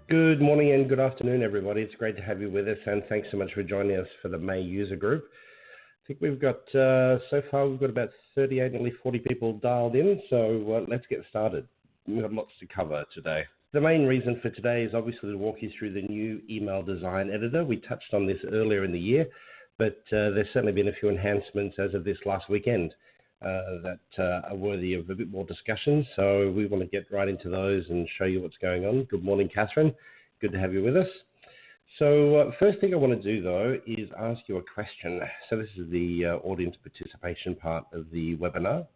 Good morning and good afternoon, everybody. It's great to have you with us, and thanks so much for joining us for the May user group. I think we've got, so far, we've got about 38, nearly 40 people dialed in, so let's get started. We've got lots to cover today. The main reason for today is obviously to walk you through the new email design editor. We touched on this earlier in the year, but there's certainly been a few enhancements as of this last weekend that are worthy of a bit more discussion. So we want to get right into those and show you what's going on. Good morning, Catherine. Good to have you with us. So first thing I want to do, though, is ask you a question. So this is the audience participation part of the webinar.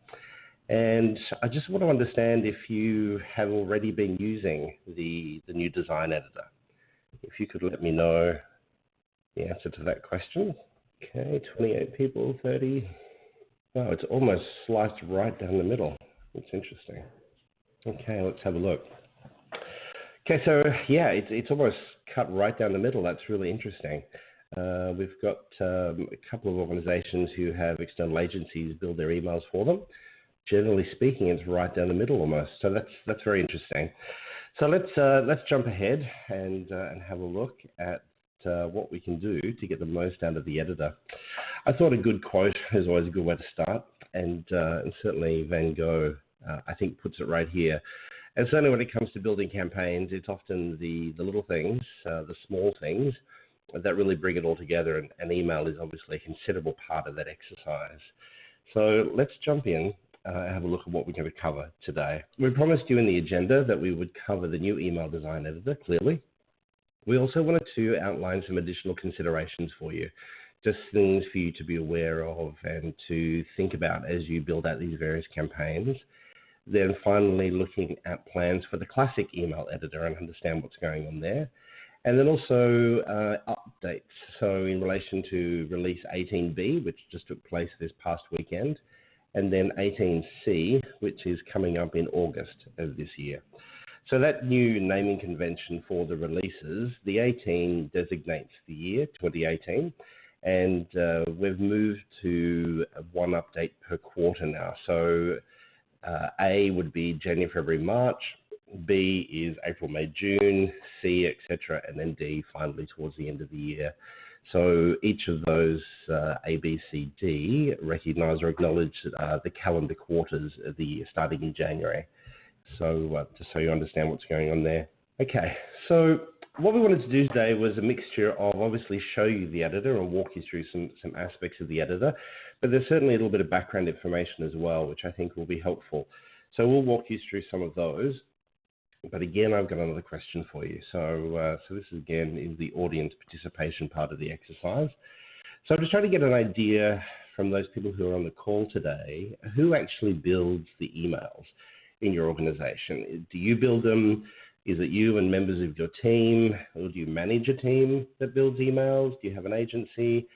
And I just want to understand if you have already been using the new design editor. If you could let me know the answer to that question. Okay, 28 people, 30. Wow, it's almost sliced right down the middle. It's interesting. Okay, let's have a look. Okay, so yeah, it's almost cut right down the middle. That's really interesting. We've got a couple of organizations who have external agencies build their emails for them. Generally speaking, it's right down the middle almost. So that's very interesting. So let's jump ahead and have a look at what we can do to get the most out of the editor. I thought a good quote is always a good way to start, and certainly Van Gogh, I think, puts it right here. And certainly when it comes to building campaigns, it's often the little things, the small things, that really bring it all together, and email is obviously a considerable part of that exercise. So let's jump in and have a look at what we're going to cover today. We promised you in the agenda that we would cover the new email design editor, clearly. We also wanted to outline some additional considerations for you, just things for you to be aware of and to think about as you build out these various campaigns. Then finally looking at plans for the classic email editor and understand what's going on there. And then also updates. So in relation to release 18B, which just took place this past weekend, and then 18C, which is coming up in August of this year. So that new naming convention for the releases, the 18 designates the year, 2018, and we've moved to one update per quarter now. So A would be January, February, March, B is April, May, June, C, etc., and then D finally towards the end of the year. So each of those A, B, C, D recognize or acknowledge the calendar quarters of the year starting in January. So just so you understand what's going on there. Okay, so what we wanted to do today was a mixture of obviously show you the editor and walk you through some aspects of the editor, but there's certainly a little bit of background information as well, which I think will be helpful. So we'll walk you through some of those. But again, I've got another question for you. So this again is the audience participation part of the exercise. So I'm just trying to get an idea from those people who are on the call today, who actually builds the emails in your organization? Do you build them? Is it you and members of your team? Or do you manage a team that builds emails? Do you have an agency?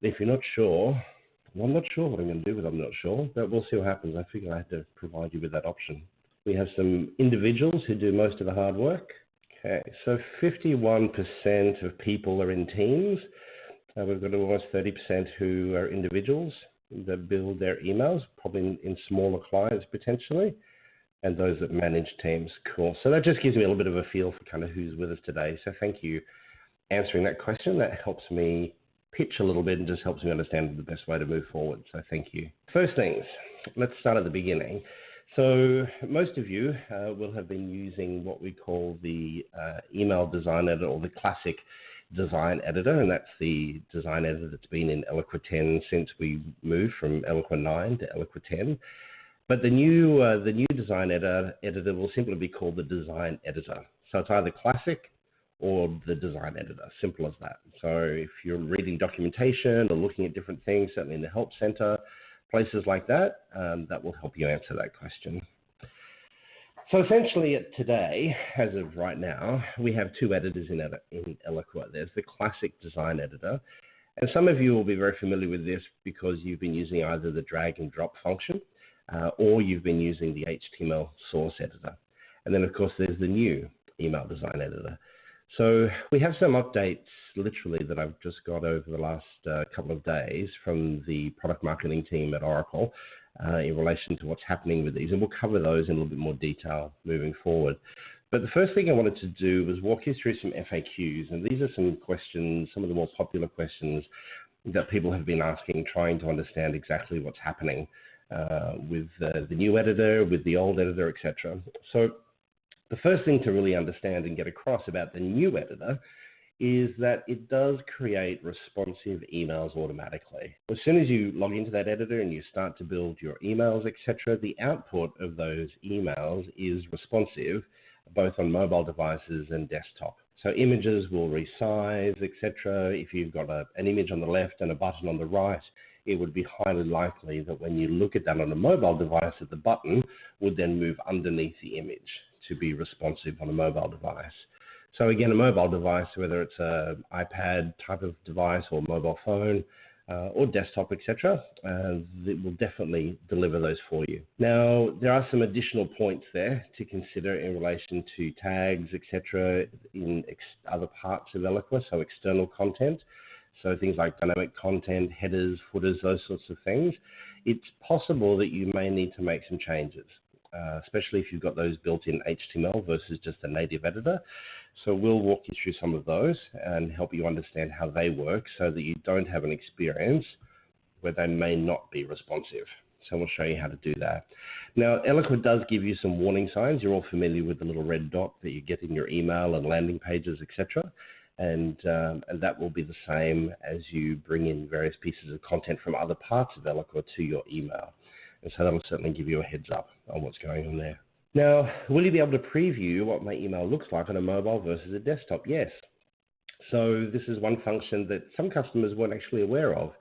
If you're not sure, well, I'm not sure what I'm going to do with I'm not sure, but we'll see what happens. I figure I have to provide you with that option. We have some individuals who do most of the hard work. Okay, so 51% of people are in teams. We've got almost 30% who are individuals that build their emails, probably in smaller clients potentially, and those that manage teams. Cool. So that just gives me a little bit of a feel for kind of who's with us today. So thank you answering that question. That helps me pitch a little bit and just helps me understand the best way to move forward. So thank you. First things, let's start at the beginning. So most of you will have been using what we call the email design editor, or the classic design editor, and that's the design editor that's been in Eloqua 10 since we moved from Eloqua 9 to Eloqua 10. But the new design editor will simply be called the design editor. So it's either classic or the design editor, simple as that. So if you're reading documentation or looking at different things, certainly in the Help Center, places like that, that will help you answer that question. So essentially today, as of right now, we have two editors in Eloqua. There's the classic design editor, and some of you will be very familiar with this because you've been using either the drag and drop function or you've been using the HTML source editor. And then of course there's the new email design editor. So we have some updates literally that I've just got over the last couple of days from the product marketing team at Oracle in relation to what's happening with these. And we'll cover those in a little bit more detail moving forward. But the first thing I wanted to do was walk you through some FAQs, and these are some questions, some of the more popular questions that people have been asking, trying to understand exactly what's happening with the new editor, with the old editor, etc. So the first thing to really understand and get across about the new editor is that it does create responsive emails automatically. As soon as you log into that editor and you start to build your emails, etc., the output of those emails is responsive, both on mobile devices and desktop. So images will resize, etc. If you've got an image on the left and a button on the right, it would be highly likely that when you look at that on a mobile device, that the button would then move underneath the image to be responsive on a mobile device. So again, a mobile device, whether it's an iPad type of device or mobile phone or desktop, etc., it will definitely deliver those for you. Now, there are some additional points there to consider in relation to tags, etc., in other parts of Eloqua, so external content. So things like dynamic content, headers, footers, those sorts of things. It's possible that you may need to make some changes, especially if you've got those built in HTML versus just a native editor. So we'll walk you through some of those and help you understand how they work so that you don't have an experience where they may not be responsive. So we'll show you how to do that. Now, Eloqua does give you some warning signs. You're all familiar with the little red dot that you get in your email and landing pages, etc. And that will be the same as you bring in various pieces of content from other parts of Eloqua to your email. And so that'll certainly give you a heads up on what's going on there. Now, will you be able to preview what my email looks like on a mobile versus a desktop? Yes. So this is one function that some customers weren't actually aware of.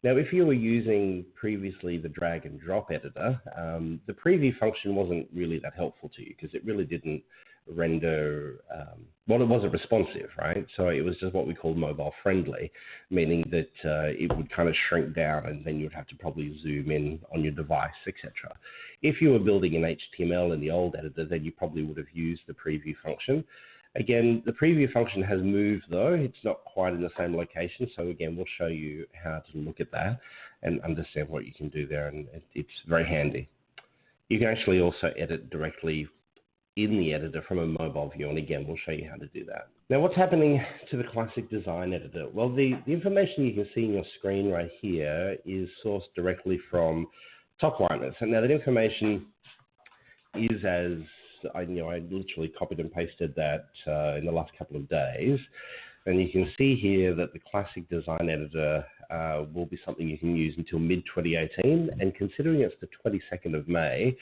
Now, if you were using previously the drag and drop editor, the preview function wasn't really that helpful to you because it really didn't render, well, it wasn't responsive, right? So it was just what we call mobile friendly, meaning that it would kind of shrink down and then you'd have to probably zoom in on your device, etc. If you were building in HTML in the old editor, then you probably would have used the preview function. Again, the preview function has moved though. It's not quite in the same location. So again, we'll show you how to look at that and understand what you can do there. And it's very handy. You can actually also edit directly in the editor from a mobile view. And again, we'll show you how to do that. Now, what's happening to the classic design editor? Well, the information you can see in your screen right here is sourced directly from Topliners. And now that information is as I literally copied and pasted that in the last couple of days. And you can see here that the classic design editor will be something you can use until mid-2018. And considering it's the 22nd of May,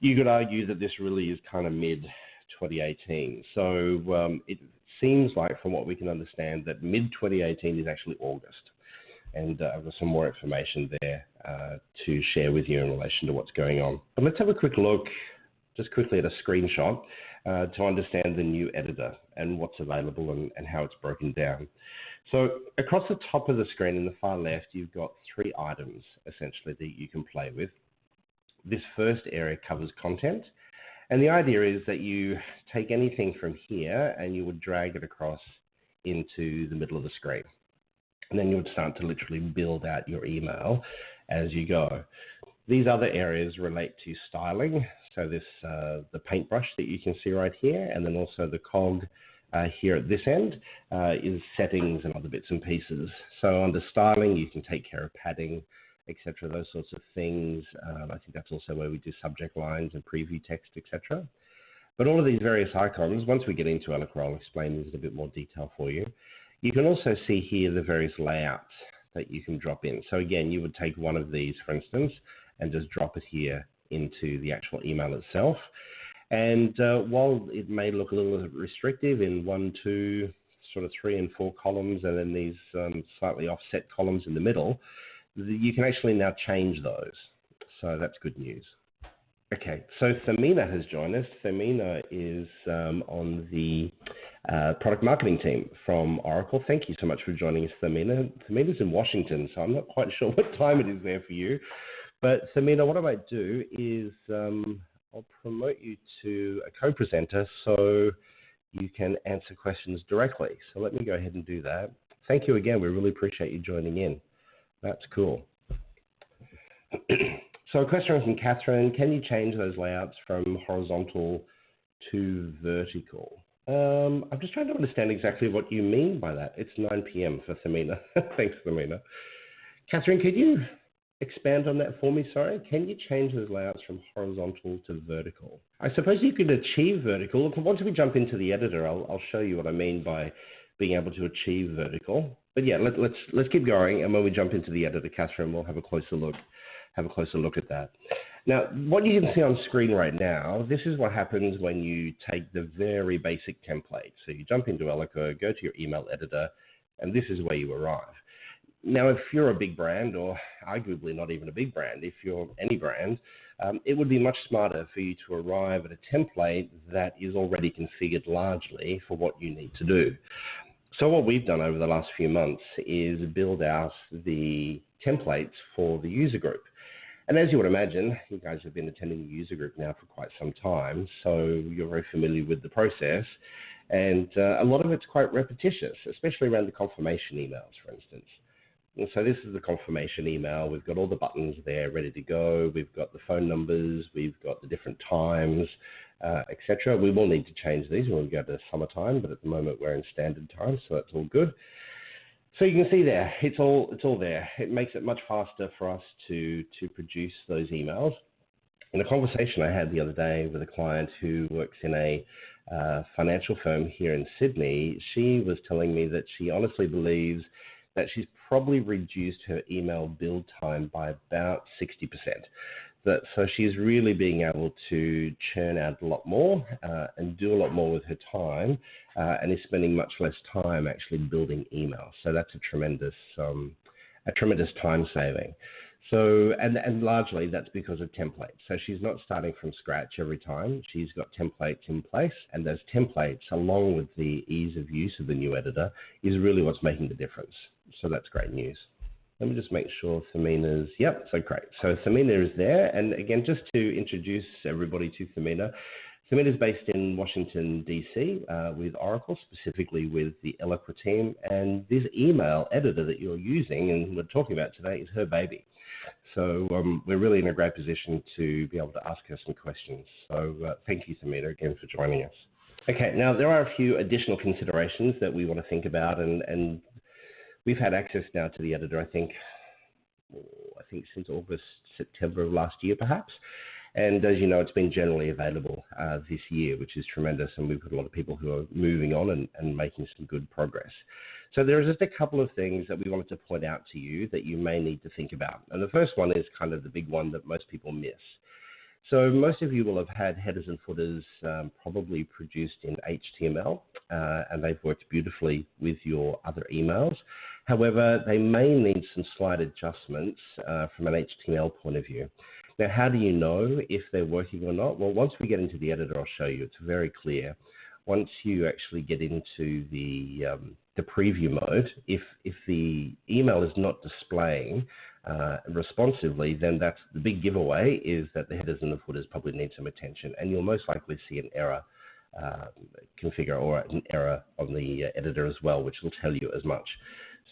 you could argue that this really is kind of mid-2018. So it seems like, from what we can understand, that mid-2018 is actually August. And I've got some more information there to share with you in relation to what's going on. But let's have a quick look just quickly at a screenshot to understand the new editor and what's available and how it's broken down. So across the top of the screen in the far left, you've got 3 items essentially that you can play with. This first area covers content. And the idea is that you take anything from here and you would drag it across into the middle of the screen. And then you would start to literally build out your email as you go. These other areas relate to styling. So this, the paintbrush that you can see right here, and then also the cog here at this end is settings and other bits and pieces. So under styling, you can take care of padding, etc., those sorts of things. I think that's also where we do subject lines and preview text, etc. But all of these various icons, once we get into Eloqua, I'll explain these in a bit more detail for you. You can also see here the various layouts that you can drop in. So again, you would take one of these, for instance, and just drop it here into the actual email itself. And while it may look a little restrictive in 1, 2, sort of 3 and 4 columns, and then these slightly offset columns in the middle, you can actually now change those. So that's good news. Okay, so Thermina has joined us. Thermina is on the product marketing team from Oracle. Thank you so much for joining us, Thermina. Thermina's in Washington, so I'm not quite sure what time it is there for you. But Thermina, what I might do is I'll promote you to a co-presenter so you can answer questions directly. So let me go ahead and do that. Thank you again. We really appreciate you joining in. That's cool. So a question from Catherine, can you change those layouts from horizontal to vertical. I'm just trying to understand exactly what you mean by that. It's 9 p.m. for Thamina. Thanks, Thamina. Catherine, could you expand on that for me? Sorry. Can you change those layouts from horizontal to vertical? I suppose you could achieve vertical. Once we jump into the editor, I'll show you what I mean by being able to achieve vertical. But yeah, let's keep going. And when we jump into the editor, Catherine, we'll have a closer look at that. Now, what you can see on screen right now, this is what happens when you take the very basic template. So you jump into Eloqua, go to your email editor, and this is where you arrive. Now, if you're a big brand, or arguably not even a big brand, if you're any brand, it would be much smarter for you to arrive at a template that is already configured largely for what you need to do. So what we've done over the last few months is build out the templates for the user group. And as you would imagine, you guys have been attending the user group now for quite some time, so you're very familiar with the process. And a lot of it's quite repetitious, especially around the confirmation emails, for instance. And so this is the confirmation email. We've got all the buttons there ready to go. We've got the phone numbers. We've got the different times, etc. We will need to change these when we go to summertime, but at the moment we're in standard time, so that's all good. So you can see there, it's all there. It makes it much faster for us to produce those emails. In a conversation I had the other day with a client who works in a financial firm here in Sydney, she was telling me that she honestly believes that she's probably reduced her email build time by about 60%. So she's really being able to churn out a lot more and do a lot more with her time and is spending much less time actually building emails. So that's a tremendous time saving. So, and largely that's because of templates. So she's not starting from scratch every time. She's got templates in place, and those templates, along with the ease of use of the new editor, is really what's making the difference. So that's great news. Let me just make sure Thamina's, yep, so great. So Thamina is there. And again, just to introduce everybody to Thamina, Thamina is based in Washington, D.C. With Oracle, specifically with the Eloqua team. And this email editor that you're using and we're talking about today is her baby. So we're really in a great position to be able to ask her some questions. So thank you, Thamina, again for joining us. Okay, now there are a few additional considerations that we want to think about, and we've had access now to the editor, I think since August, September of last year, perhaps. And as you know, it's been generally available this year, which is tremendous. And we've got a lot of people who are moving on and making some good progress. So there are just a couple of things that we wanted to point out to you that you may need to think about. And the first one is kind of the big one that most people miss. So most of you will have had headers and footers probably produced in HTML, and they've worked beautifully with your other emails. However, they may need some slight adjustments from an HTML point of view. Now, how do you know if they're working or not? Well, once we get into the editor, I'll show you. It's very clear. Once you actually get into the preview mode, if the email is not displaying responsively, then that's the big giveaway is that the headers and the footers probably need some attention, and you'll most likely see an error configure or an error on the editor as well, which will tell you as much.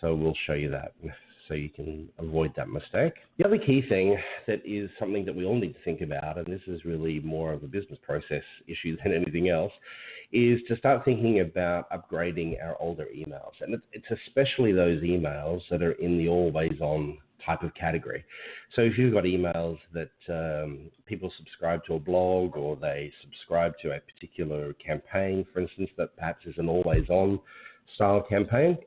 So we'll show you that so you can avoid that mistake. The other key thing that is something that we all need to think about, and this is really more of a business process issue than anything else, is to start thinking about upgrading our older emails. And it's especially those emails that are in the always on type of category. So if you've got emails that people subscribe to a blog or they subscribe to a particular campaign, for instance, that perhaps is an always on style campaign,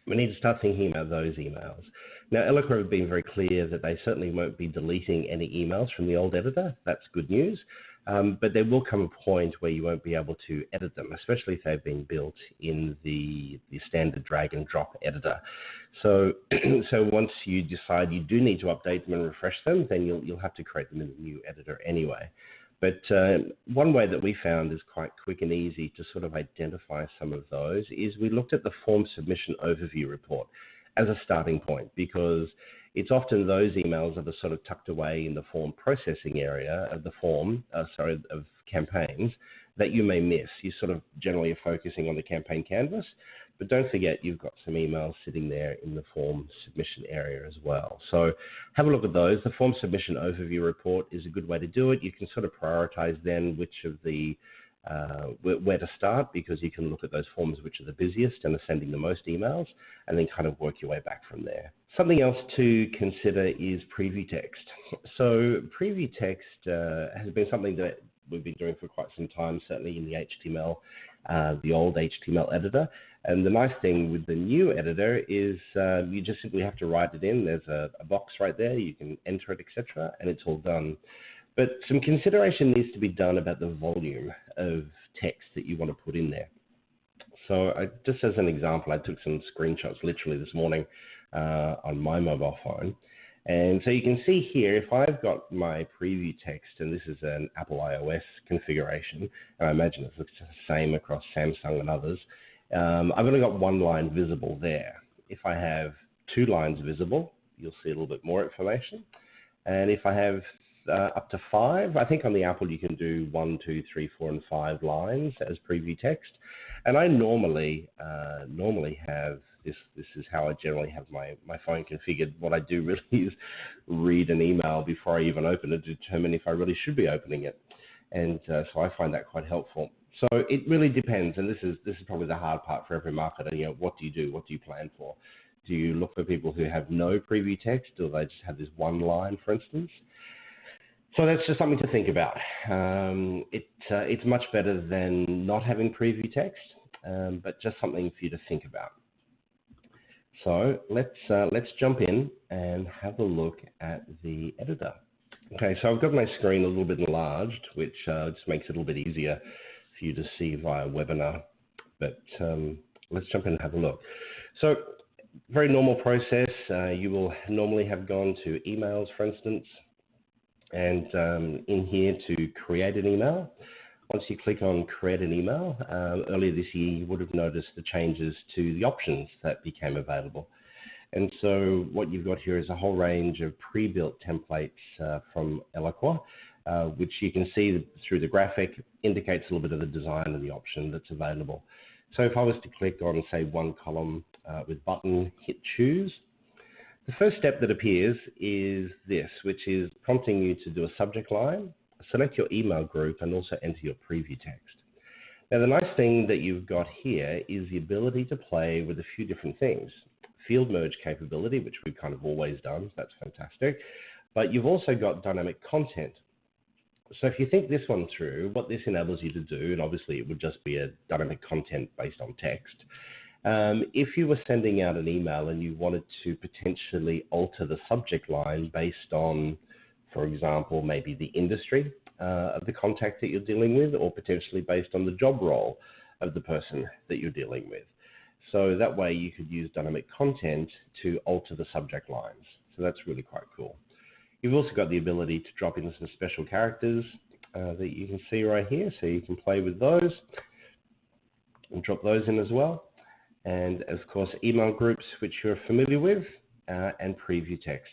we need to start thinking about those emails. Now, Eloqua have been very clear that they certainly won't be deleting any emails from the old editor. That's good news. But there will come a point where you won't be able to edit them, especially if they've been built in the standard drag and drop editor. So once you decide you do need to update them and refresh them, then you'll have to create them in the new editor anyway. But one way that we found is quite quick and easy to sort of identify some of those is we looked at the form submission overview report as a starting point, because it's often those emails that are sort of tucked away in the form processing area of the form, of campaigns that you may miss. You sort of generally are focusing on the campaign canvas, but don't forget you've got some emails sitting there in the form submission area as well. So have a look at those. The form submission overview report is a good way to do it. You can sort of prioritize then which of the where to start, because you can look at those forms which are the busiest and are sending the most emails, and then kind of work your way back from there. Something else to consider is preview text. So preview text has been something that we've been doing for quite some time, certainly in the HTML, the old HTML editor. And the nice thing with the new editor is you just simply have to write it in. There's a box right there. You can enter it, etc., and it's all done. But some consideration needs to be done about the volume of text that you want to put in there. So just as an example, I took some screenshots literally this morning on my mobile phone. And so you can see here, if I've got my preview text, and this is an Apple iOS configuration, and I imagine it's the same across Samsung and others, I've only got one line visible there. If I have 2 lines visible, you'll see a little bit more information. And if I have up to 5, I think on the Apple you can do 1, 2, 3, 4, and 5 lines as preview text. And I normally have this is how I generally have my phone configured. What I do really is read an email before I even open it to determine if I really should be opening it. And so I find that quite helpful. So it really depends, and this is probably the hard part for every marketer. You know, what do you do? What do you plan for? Do you look for people who have no preview text, or they just have this one line, for instance? So that's just something to think about. It's much better than not having preview text, but just something for you to think about. So let's jump in and have a look at the editor. Okay, so I've got my screen a little bit enlarged, which just makes it a little bit easier for you to see via webinar. But let's jump in and have a look. So very normal process. You will normally have gone to emails, for instance, and in here to create an email. Once you click on create an email, earlier this year you would have noticed the changes to the options that became available. And so what you've got here is a whole range of pre-built templates from Eloqua, which you can see through the graphic indicates a little bit of the design of the option that's available. So if I was to click on, say, one column with button, hit choose, the first step that appears is this, which is prompting you to do a subject line, select your email group, and also enter your preview text. Now, the nice thing that you've got here is the ability to play with a few different things. Field merge capability, which we've kind of always done, so that's fantastic. But you've also got dynamic content. So if you think this one through, what this enables you to do, and obviously it would just be a dynamic content based on text, if you were sending out an email and you wanted to potentially alter the subject line based on, for example, maybe the industry of the contact that you're dealing with, or potentially based on the job role of the person that you're dealing with. So that way you could use dynamic content to alter the subject lines. So that's really quite cool. You've also got the ability to drop in some special characters that you can see right here. So you can play with those and drop those in as well. And of course, email groups, which you're familiar with, and preview text.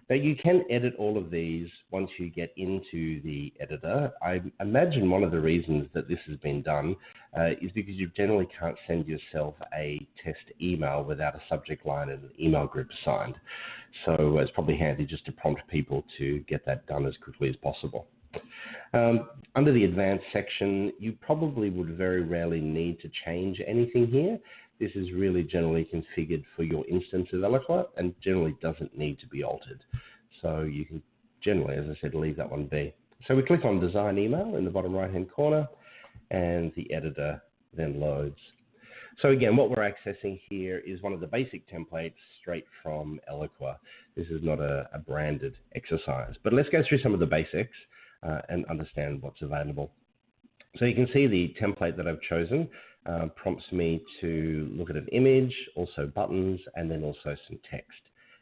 Now you can edit all of these once you get into the editor. I imagine one of the reasons that this has been done is because you generally can't send yourself a test email without a subject line and an email group assigned. So it's probably handy just to prompt people to get that done as quickly as possible. Under the advanced section, you probably would very rarely need to change anything here. This is really generally configured for your instance of Eloqua and generally doesn't need to be altered. So you can generally, as I said, leave that one be. So we click on Design Email in the bottom right-hand corner, and the editor then loads. So again, what we're accessing here is one of the basic templates straight from Eloqua. This is not a branded exercise. But let's go through some of the basics and understand what's available. So you can see the template that I've chosen prompts me to look at an image, also buttons, and then also some text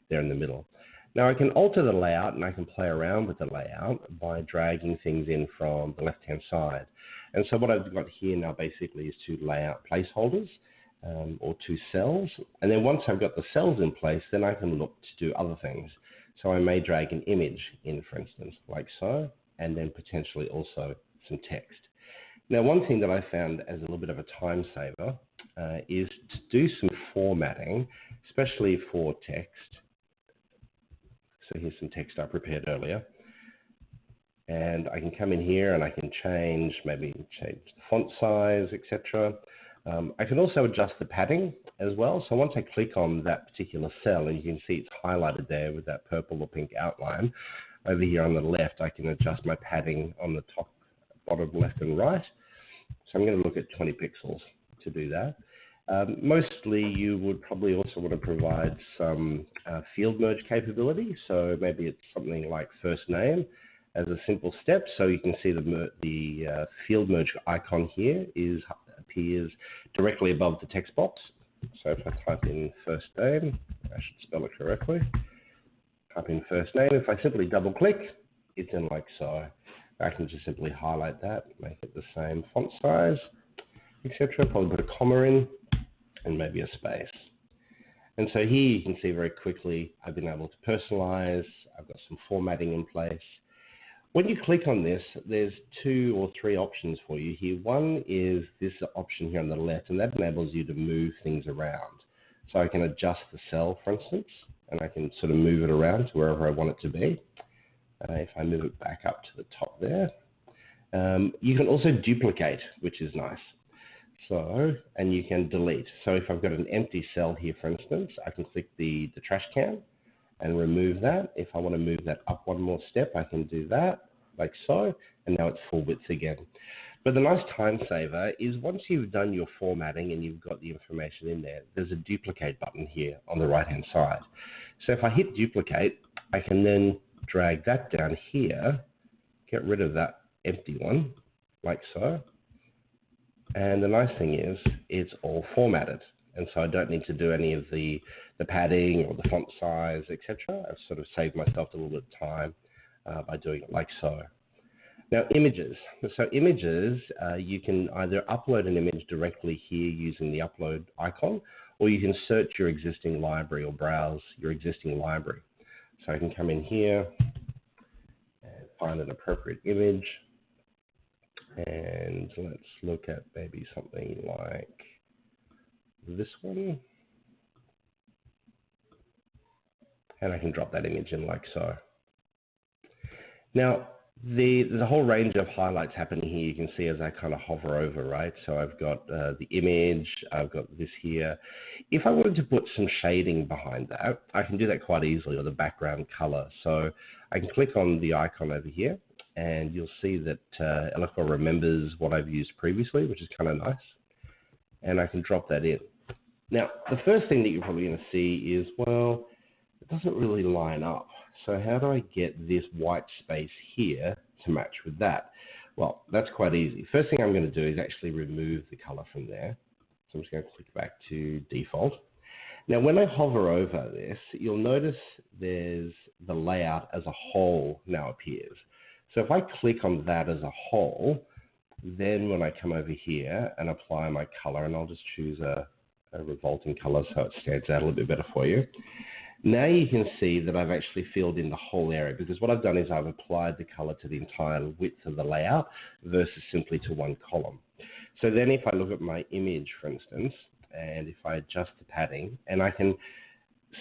there in the middle. Now I can alter the layout and I can play around with the layout by dragging things in from the left-hand side. And so what I've got here now basically is 2 layout placeholders or 2 cells. And then once I've got the cells in place, then I can look to do other things. So I may drag an image in, for instance, like so, and then potentially also some text. Now, one thing that I found as a little bit of a time saver is to do some formatting, especially for text. So here's some text I prepared earlier. And I can come in here and I can maybe change the font size, etc. I can also adjust the padding as well. So once I click on that particular cell, and you can see it's highlighted there with that purple or pink outline, over here on the left, I can adjust my padding on the top, bottom left and right. So I'm going to look at 20 pixels to do that. Mostly you would probably also want to provide some field merge capability. So maybe it's something like first name as a simple step. So you can see the field merge icon here appears directly above the text box. So if I type in first name, I should spell it correctly. Type in first name. If I simply double click, it's in like so. I can just simply highlight that, make it the same font size, etc. Probably put a comma in and maybe a space. And so here you can see very quickly I've been able to personalize. I've got some formatting in place. When you click on this, there's 2 or 3 options for you here. One is this option here on the left, and that enables you to move things around. So I can adjust the cell, for instance, and I can sort of move it around to wherever I want it to be. If I move it back up to the top there. You can also duplicate, which is nice. So, and you can delete. So if I've got an empty cell here, for instance, I can click the trash can and remove that. If I want to move that up one more step, I can do that, like so, and now it's full width again. But the nice time saver is once you've done your formatting and you've got the information in there, there's a duplicate button here on the right-hand side. So if I hit duplicate, I can then drag that down here, get rid of that empty one, like so. And the nice thing is, it's all formatted. And so I don't need to do any of the padding or the font size, etc. I've sort of saved myself a little bit of time by doing it like so. Now, images. So images, you can either upload an image directly here using the upload icon, or you can search your existing library or browse your existing library. So I can come in here and find an appropriate image. And let's look at maybe something like this one. And I can drop that image in like so. Now, the whole range of highlights happening here, you can see as I kind of hover over, right? So I've got the image, I've got this here. If I wanted to put some shading behind that, I can do that quite easily, or the background color. So I can click on the icon over here, and you'll see that Eloqua remembers what I've used previously, which is kind of nice. And I can drop that in. Now, the first thing that you're probably going to see is, well, it doesn't really line up. So how do I get this white space here to match with that? Well, that's quite easy. First thing I'm going to do is actually remove the color from there. So I'm just going to click back to default. Now, when I hover over this, you'll notice there's the layout as a whole now appears. So if I click on that as a whole, then when I come over here and apply my color, and I'll just choose a revolting color so it stands out a little bit better for you. Now you can see that I've actually filled in the whole area, because what I've done is I've applied the color to the entire width of the layout versus simply to one column. So then if I look at my image, for instance, and if I adjust the padding, and I can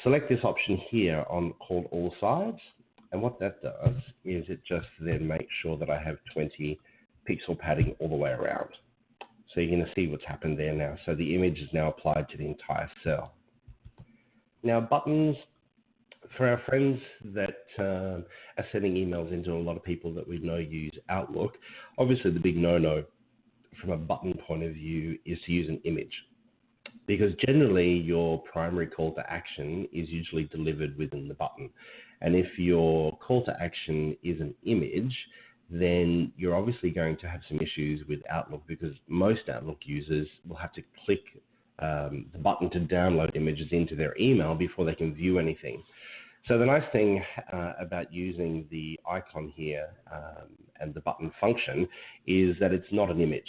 select this option here called All Sides, and what that does is it just then makes sure that I have 20 pixel padding all the way around. So you're going to see what's happened there now. So the image is now applied to the entire cell. Now, buttons, for our friends that are sending emails into a lot of people that we know use Outlook, obviously the big no-no from a button point of view is to use an image, because generally your primary call to action is usually delivered within the button. And if your call to action is an image, then you're obviously going to have some issues with Outlook, because most Outlook users will have to click the button to download images into their email before they can view anything. So the nice thing about using the icon here and the button function is that it's not an image.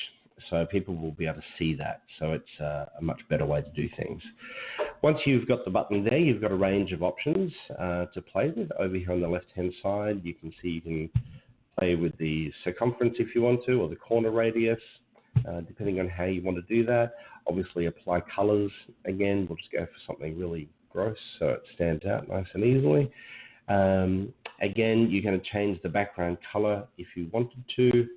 So people will be able to see that. So it's a much better way to do things. Once you've got the button there, you've got a range of options to play with. Over here on the left-hand side, you can see you can play with the circumference if you want to, or the corner radius, depending on how you want to do that. Obviously, apply colors. Again, we'll just go for something really gross so it stands out nice and easily. Again, you're going to change the background color if you wanted to,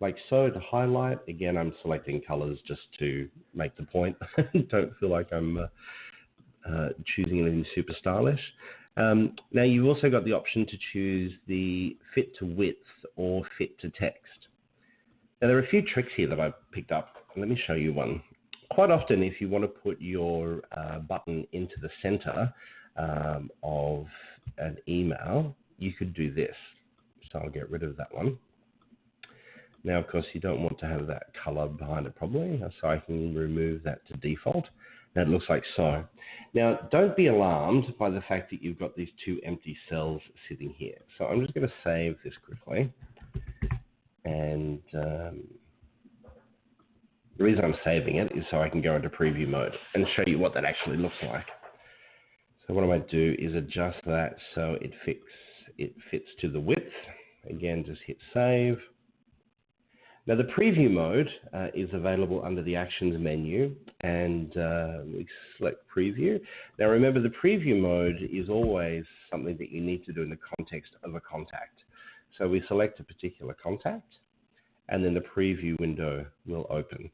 like so, to highlight. Again, I'm selecting colors just to make the point. Don't feel like I'm choosing anything super stylish. Now, you've also got the option to choose the fit to width or fit to text. Now, there are a few tricks here that I've picked up. Let me show you one. Quite often, if you want to put your button into the center of an email, you could do this. So I'll get rid of that one. Now, of course, you don't want to have that color behind it probably, so I can remove that to default. Now it looks like so. Now, don't be alarmed by the fact that you've got these two empty cells sitting here. So I'm just going to save this quickly. And the reason I'm saving it is so I can go into preview mode and show you what that actually looks like. So what I might do is adjust that so it fits to the width. Again, just hit save. Now the preview mode is available under the actions menu, and we select preview. Now remember, the preview mode is always something that you need to do in the context of a contact. So we select a particular contact, and then the preview window will open.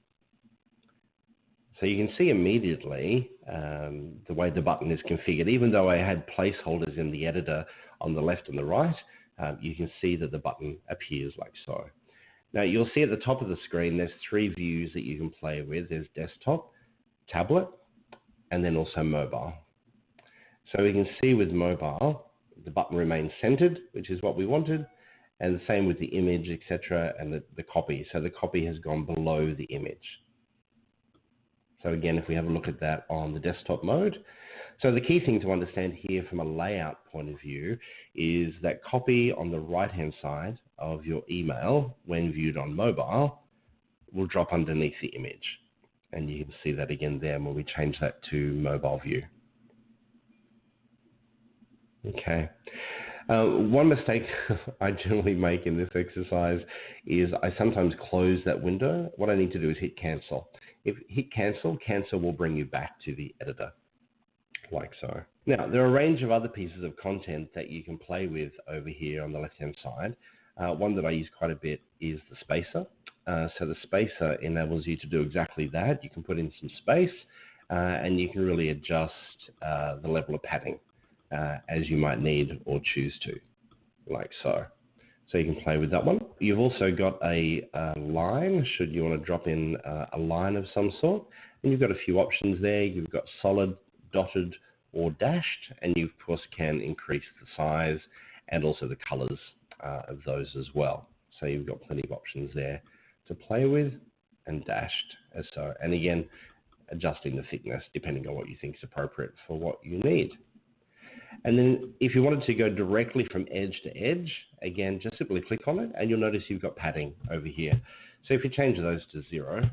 So you can see immediately the way the button is configured. Even though I had placeholders in the editor on the left and the right, you can see that the button appears like so. Now you'll see at the top of the screen, there's three views that you can play with. There's desktop, tablet, and then also mobile. So we can see with mobile, the button remains centered, which is what we wanted, and the same with the image, etc., and the copy. So the copy has gone below the image. So again, if we have a look at that on the desktop mode, so the key thing to understand here from a layout point of view is that copy on the right-hand side of your email, when viewed on mobile, will drop underneath the image. And you can see that again there when we change that to mobile view. Okay. One mistake I generally make in this exercise is I sometimes close that window. What I need to do is hit cancel. If hit cancel, cancel will bring you back to the editor, like so. Now, there are a range of other pieces of content that you can play with over here on the left-hand side. One that I use quite a bit is the spacer. So the spacer enables you to do exactly that. You can put in some space and you can really adjust the level of padding as you might need or choose to, like so. So you can play with that one. You've also got a line, should you want to drop in a line of some sort. And you've got a few options there. You've got solid, dotted, or dashed. And you, of course, can increase the size and also the colors of those as well. So you've got plenty of options there to play with, and dashed as so. And again, adjusting the thickness depending on what you think is appropriate for what you need. And then if you wanted to go directly from edge to edge, again, just simply click on it and you'll notice you've got padding over here. So if you change those to 0,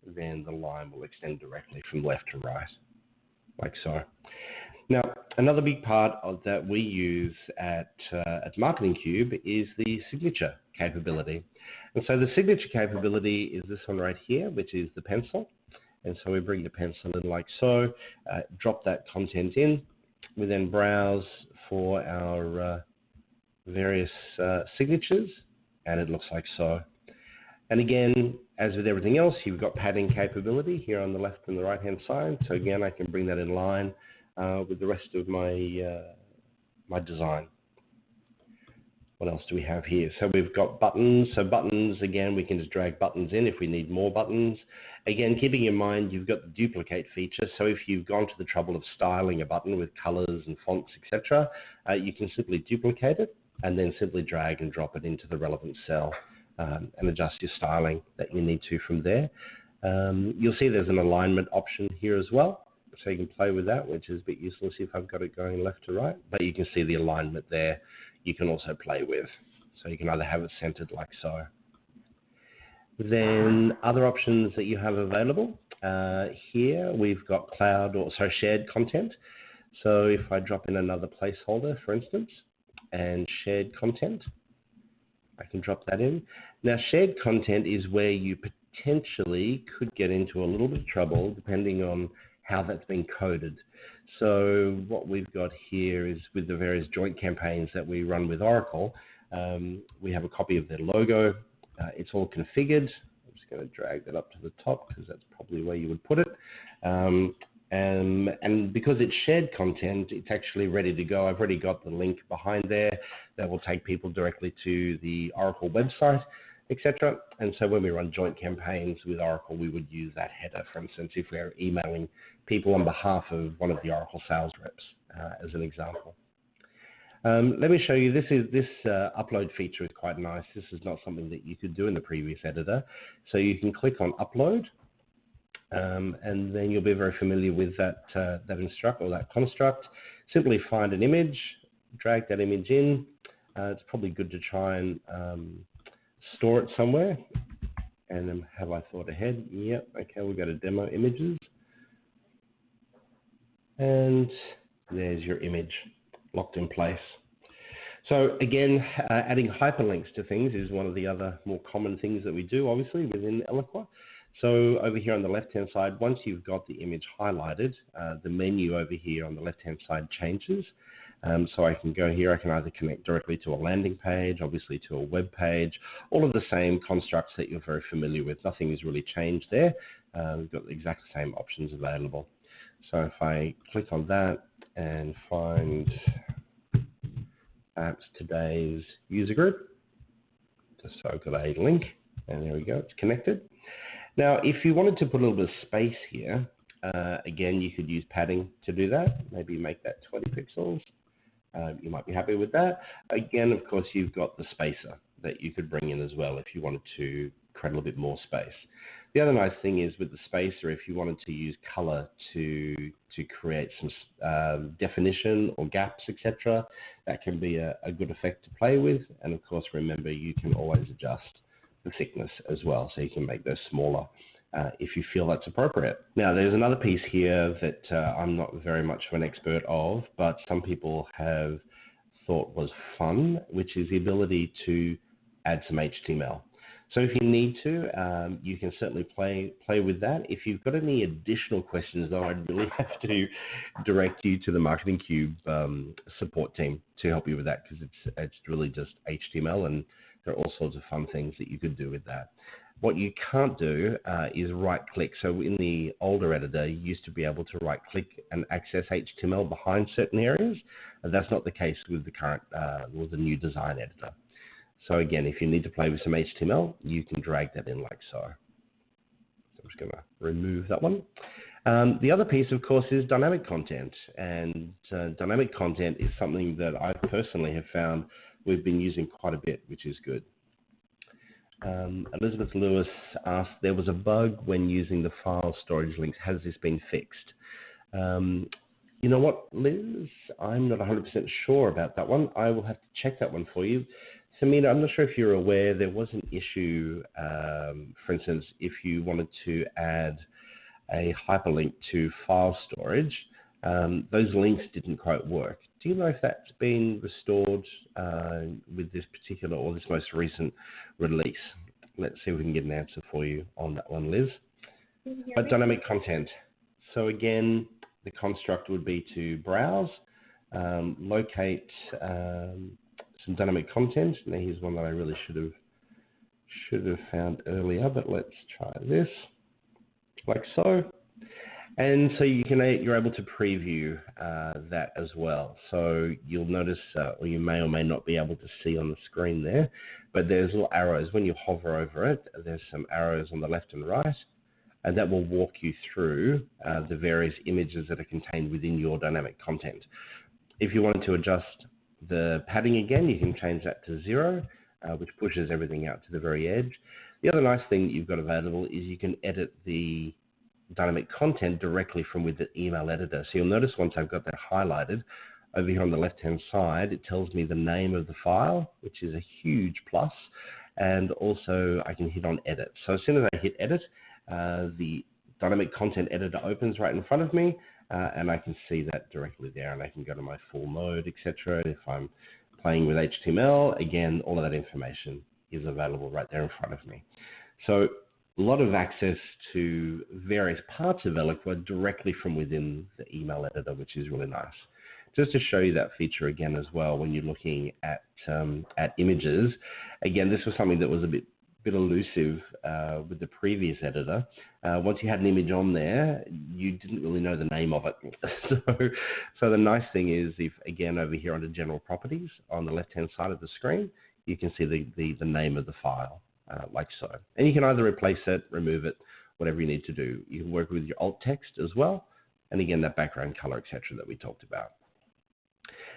then the line will extend directly from left to right, like so. Now, another big part of that we use at Marketing Cube is the signature capability. And so the signature capability is this one right here, which is the pencil. And so we bring the pencil in like so, drop that content in. We then browse for our various signatures, and it looks like so. And again, as with everything else, you've got padding capability here on the left and the right-hand side. So again, I can bring that in line with the rest of my my design. What else do we have here? So we've got buttons. So buttons, again, we can just drag buttons in if we need more buttons. Again, keeping in mind, you've got the duplicate feature. So if you've gone to the trouble of styling a button with colors and fonts, etc., you can simply duplicate it and then simply drag and drop it into the relevant cell and adjust your styling that you need to from there. You'll see there's an alignment option here as well. So you can play with that, which is a bit useless if I've got it going left to right, but you can see the alignment there. You can also play with. So you can either have it centered like so. Then other options that you have available. Here we've got cloud or shared content. So if I drop in another placeholder, for instance, and shared content, I can drop that in. Now shared content is where you potentially could get into a little bit of trouble depending on how that's been coded. So what we've got here is with the various joint campaigns that we run with Oracle, we have a copy of their logo. It's all configured. I'm just going to drag that up to the top because that's probably where you would put it. And because it's shared content, it's actually ready to go. I've already got the link behind there that will take people directly to the Oracle website, etc. And so when we run joint campaigns with Oracle, we would use that header, for instance, if we're emailing people on behalf of one of the Oracle sales reps, as an example. Let me show you, this upload feature is quite nice. This is not something that you could do in the previous editor. So you can click on upload, and then you'll be very familiar with that construct. Simply find an image, drag that image in. It's probably good to try and store it somewhere. And then have I thought ahead? Yep, okay, we'll go to demo images. And there's your image locked in place. So again, adding hyperlinks to things is one of the other more common things that we do, obviously, within Eloqua. So over here on the left-hand side, once you've got the image highlighted, the menu over here on the left-hand side changes. So I can go here, I can either connect directly to a landing page, obviously to a web page, all of the same constructs that you're very familiar with. Nothing has really changed there. We've got the exact same options available. So if I click on that and find perhaps today's user group, just so I've got a link, and there we go, it's connected. Now, if you wanted to put a little bit of space here, again, you could use padding to do that. Maybe make that 20 pixels. You might be happy with that. Again, of course, you've got the spacer that you could bring in as well if you wanted to create a little bit more space. The other nice thing is with the spacer, if you wanted to use color to create some definition or gaps, etc., that can be a good effect to play with. And of course, remember, you can always adjust the thickness as well, so you can make those smaller if you feel that's appropriate. Now, there's another piece here that I'm not very much of an expert of, but some people have thought was fun, which is the ability to add some HTML. So if you need to, you can certainly play with that. If you've got any additional questions, though, I'd really have to direct you to the Marketing Cube support team to help you with that, because it's really just HTML, and there are all sorts of fun things that you could do with that. What you can't do is right-click. So in the older editor, you used to be able to right-click and access HTML behind certain areas. And that's not the case with the current, with the new design editor. So again, if you need to play with some HTML, you can drag that in like so. I'm just going to remove that one. The other piece, of course, is dynamic content. And dynamic content is something that I personally have found we've been using quite a bit, which is good. Elizabeth Lewis asked, there was a bug when using the file storage links. Has this been fixed? You know what, Liz? I'm not 100% sure about that one. I will have to check that one for you. Samina, I'm not sure if you're aware, there was an issue, for instance, if you wanted to add a hyperlink to file storage, those links didn't quite work. Do you know if that's been restored with this particular or this most recent release? Let's see if we can get an answer for you on that one, Liz. But dynamic content. So again, the construct would be to browse, locate some dynamic content. Now here's one that I really should have found earlier, but let's try this, like so. And so you're able to preview that as well. So you'll notice, or you may or may not be able to see on the screen there, but there's little arrows. When you hover over it, there's some arrows on the left and right, and that will walk you through the various images that are contained within your dynamic content. If you wanted to adjust the padding again, you can change that to 0, which pushes everything out to the very edge. The other nice thing that you've got available is you can edit the dynamic content directly from with the email editor. So you'll notice once I've got that highlighted, over here on the left-hand side, it tells me the name of the file, which is a huge plus, and also I can hit on edit. So as soon as I hit edit, the dynamic content editor opens right in front of me, and I can see that directly there, and I can go to my full mode, etc. If I'm playing with HTML, again, all of that information is available right there in front of me. So a lot of access to various parts of Eloqua directly from within the email editor, which is really nice. Just to show you that feature again as well, when you're looking at images, again, this was something that was a bit elusive with the previous editor. Once you had an image on there, you didn't really know the name of it. So the nice thing is, if again over here under General Properties on the left-hand side of the screen, you can see the name of the file, like so. And you can either replace it, remove it, whatever you need to do. You can work with your alt text as well, and again that background color, etc., that we talked about.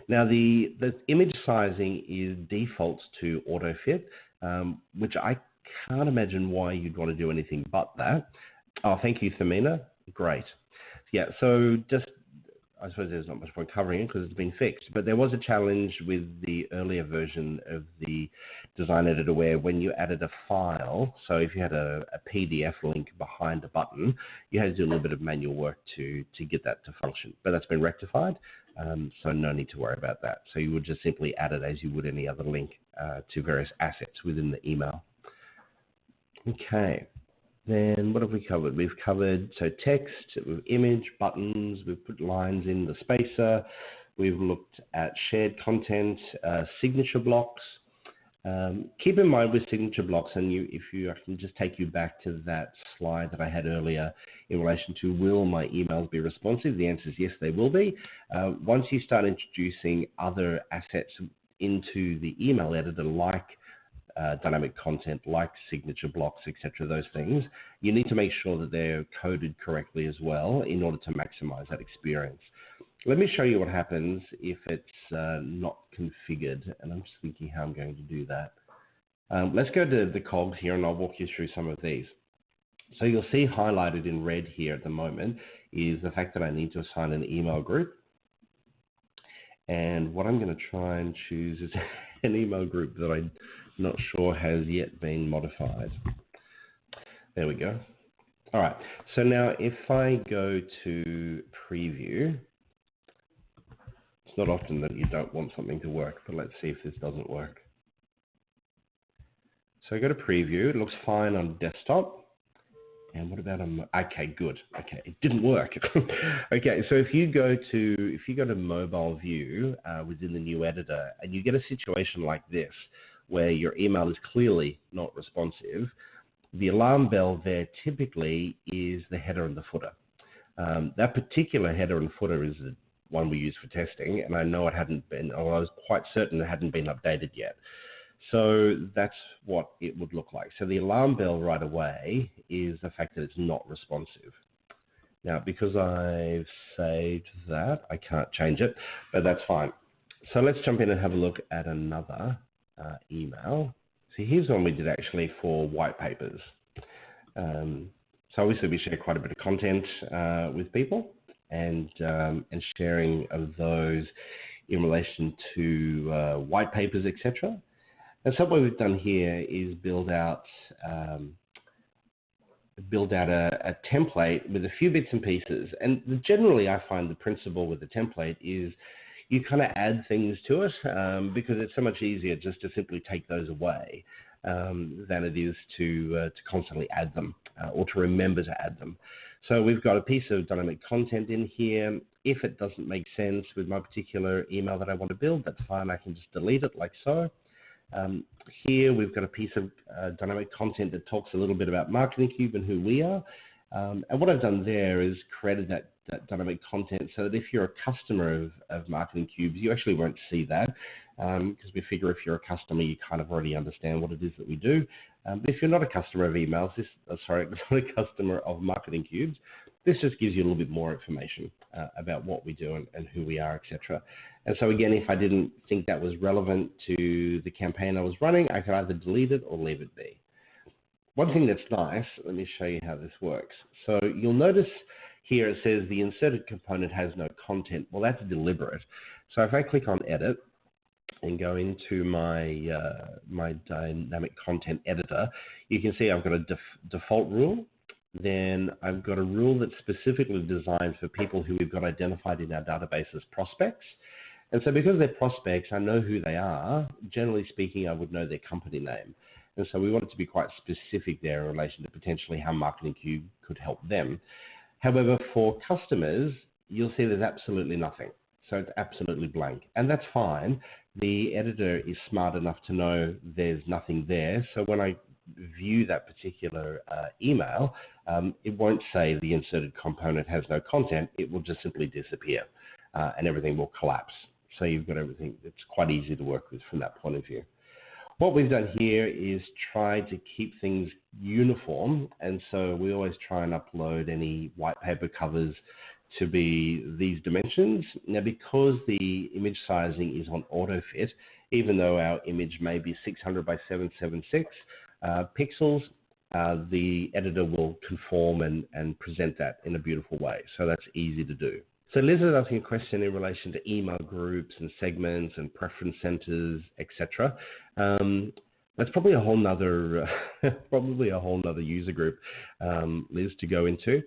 Now the image sizing is default to auto fit, which I can't imagine why you'd want to do anything but that. Oh, thank you, Thamina. Great. Yeah, so just, I suppose there's not much point covering it because it's been fixed, but there was a challenge with the earlier version of the design editor where when you added a file, so if you had a PDF link behind a button, you had to do a little bit of manual work to get that to function, but that's been rectified, so no need to worry about that. So you would just simply add it as you would any other link to various assets within the email. Okay. Then what have we covered? We've covered, so text, image, buttons, we've put lines in the spacer, we've looked at shared content, signature blocks. Keep in mind with signature blocks, and I can just take you back to that slide that I had earlier in relation to will my emails be responsive? The answer is yes, they will be. Once you start introducing other assets into the email editor, like dynamic content, like signature blocks, etc., those things, you need to make sure that they're coded correctly as well in order to maximize that experience. Let me show you what happens if it's not configured, and I'm just thinking how I'm going to do that. Let's go to the cogs here, and I'll walk you through some of these. So you'll see highlighted in red here at the moment is the fact that I need to assign an email group. And what I'm going to try and choose is an email group that I'm not sure has yet been modified. There we go. All right, so now if I go to preview, it's not often that you don't want something to work, but let's see if this doesn't work. So I go to preview, it looks fine on desktop. And what about on, okay, good. Okay, it didn't work. Okay, so if you go to mobile view within the new editor, and you get a situation like this, where your email is clearly not responsive, the alarm bell there typically is the header and the footer. That particular header and footer is the one we use for testing, and I know it hadn't been, or I was quite certain it hadn't been updated yet. So that's what it would look like. So the alarm bell right away is the fact that it's not responsive. Now, because I've saved that, I can't change it, but that's fine. So let's jump in and have a look at another email. So here's one we did actually for white papers. So obviously we share quite a bit of content with people, and sharing of those in relation to white papers, etc. And so what we've done here is build out a template with a few bits and pieces. And generally, I find the principle with the template is you kind of add things to it because it's so much easier just to simply take those away than it is to constantly add them or to remember to add them. So we've got a piece of dynamic content in here. If it doesn't make sense with my particular email that I want to build, that's fine. I can just delete it like so. Here we've got a piece of dynamic content that talks a little bit about Marketing Cube and who we are. And what I've done there is created that dynamic content so that if you're a customer of Marketing Cubes, you actually won't see that because we figure if you're a customer, you kind of already understand what it is that we do. But if you're not a customer of emails, not a customer of Marketing Cubes, this just gives you a little bit more information about what we do and who we are, etc. And so again, if I didn't think that was relevant to the campaign I was running, I could either delete it or leave it be. One thing that's nice, let me show you how this works. So you'll notice here it says the inserted component has no content. Well, that's deliberate. So if I click on Edit and go into my my dynamic content editor, you can see I've got a default rule. Then I've got a rule that's specifically designed for people who we've got identified in our database as prospects. And so because they're prospects, I know who they are. Generally speaking, I would know their company name. And so we wanted to be quite specific there in relation to potentially how Marketing Cube could help them. However, for customers, you'll see there's absolutely nothing. So it's absolutely blank. And that's fine. The editor is smart enough to know there's nothing there. So when I view that particular email, it won't say the inserted component has no content. It will just simply disappear and everything will collapse. So you've got everything. It's quite easy to work with from that point of view. What we've done here is try to keep things uniform, and so we always try and upload any white paper covers to be these dimensions. Now, because the image sizing is on AutoFit, even though our image may be 600 by 776 pixels, the editor will conform and present that in a beautiful way. So that's easy to do. So Liz is asking a question in relation to email groups and segments and preference centers, etc. That's probably a whole nother, user group, Liz, to go into.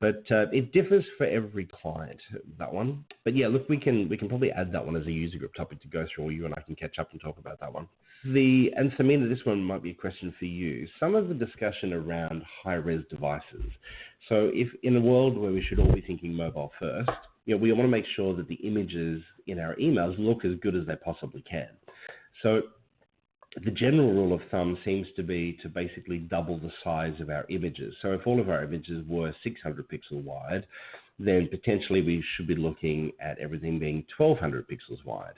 But it differs for every client, that one. But yeah, look, we can probably add that one as a user group topic to go through, or you and I can catch up and talk about that one. And Samina, this one might be a question for you. Some of the discussion around high-res devices. So if in a world where we should all be thinking mobile first, we want to make sure that the images in our emails look as good as they possibly can. So the general rule of thumb seems to be to basically double the size of our images. So if all of our images were 600 pixel wide, then potentially we should be looking at everything being 1200 pixels wide.